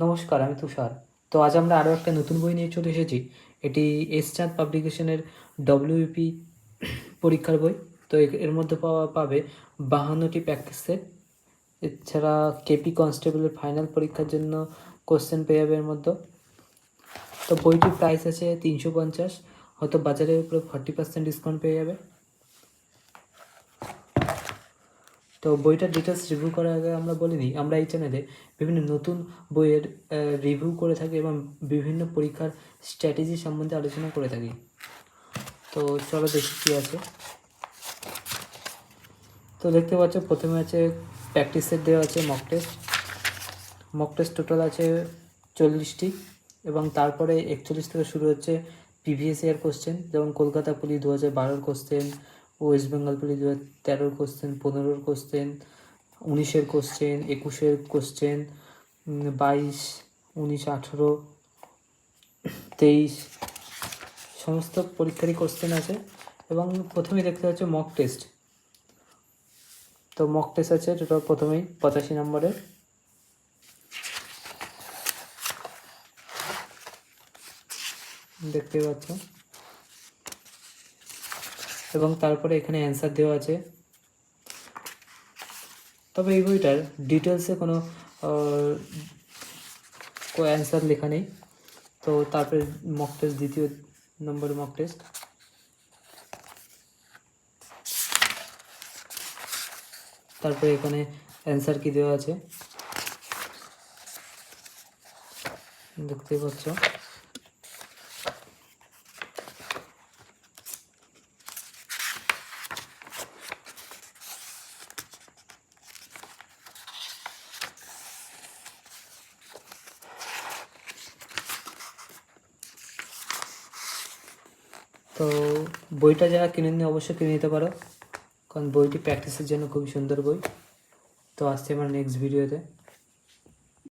নমস্কার, আমি তুষার। তো আজ আমরা আরও একটা নতুন বই নিয়ে চলে এসেছি। এটি এস চাঁদ পাবলিকেশনের ডব্লিউপি পরীক্ষার বই। তো এর মধ্যে পাবে 52টি প্র্যাকটিস সেট। এছাড়া কেপি কনস্টেবলের ফাইনাল পরীক্ষার জন্য কোশ্চেন পেয়ে যাবে এর মধ্যে। তো বইটির প্রাইস আছে 350, হয়তো বাজারের উপরে 40% ডিসকাউন্ট পেয়ে যাবে। তো বইটার ডিটেলস রিভিউ করার আগে আমরা বলে নিই, আমরা এই চ্যানেলে বিভিন্ন নতুন বইয়ের রিভিউ করে থাকি এবং বিভিন্ন পরীক্ষার স্ট্র্যাটেজি সম্বন্ধে আলোচনা করে থাকি। তো চলো দেখি কী আছে। তো দেখতে পাচ্ছ প্রথমে আছে প্র্যাকটিস সেট দেওয়া আছে মক টেস্ট টোটাল আছে 40টি, এবং তারপরে 41 থেকে শুরু হচ্ছে প্রিভিয়াস ইয়ার কোশ্চেন, যেমন Kolkata police 2012 question, West Bengal police 2013 question, 15 question, 19 question, 21 question, 22, 19, 18, 23 সমস্ত পরীক্ষারই কোশ্চেন আছে। এবং প্রথমেই দেখতে পাচ্ছ মক টেস্ট। তো মক টেস্ট আছে টোটাল প্রথমেই 85 নম্বরের। দেখতে পাচ্ছ, এবং তারপরে এখানে অ্যান্সার দেওয়া আছে। তবে এই বইটার ডিটেলসে কোনো অ্যান্সার লেখা নেই। তো তারপরে মক টেস্ট, দ্বিতীয় নম্বরে মক টেস্ট। তারপরে এখানে অ্যান্সার কি দেওয়া আছে দেখতে পাচ্ছ। তো বইটা যারা কিনে নিয়ে অবশ্যই কিনে নিতে পারো, কারণ বইটি প্র্যাকটিসের জন্য খুবই সুন্দর বই। তো আসছি আমার নেক্সট ভিডিওতে।